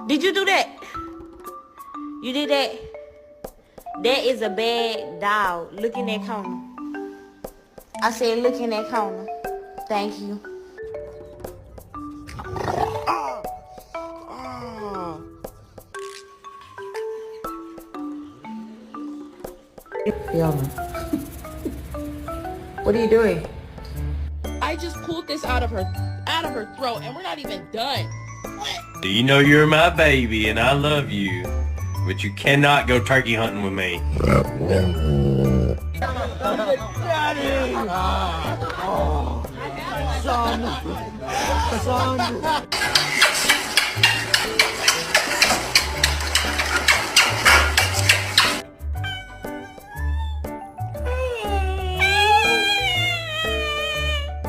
Did you do that? You did that? That is a bad dog. Look in that corner. I said look in that corner. Thank you. Fiona. What are you doing? I just pulled this out of her throat and we're not even done. Do you know you're my baby and I love you, but you cannot go turkey hunting with me. Daddy! Oh, son! Son!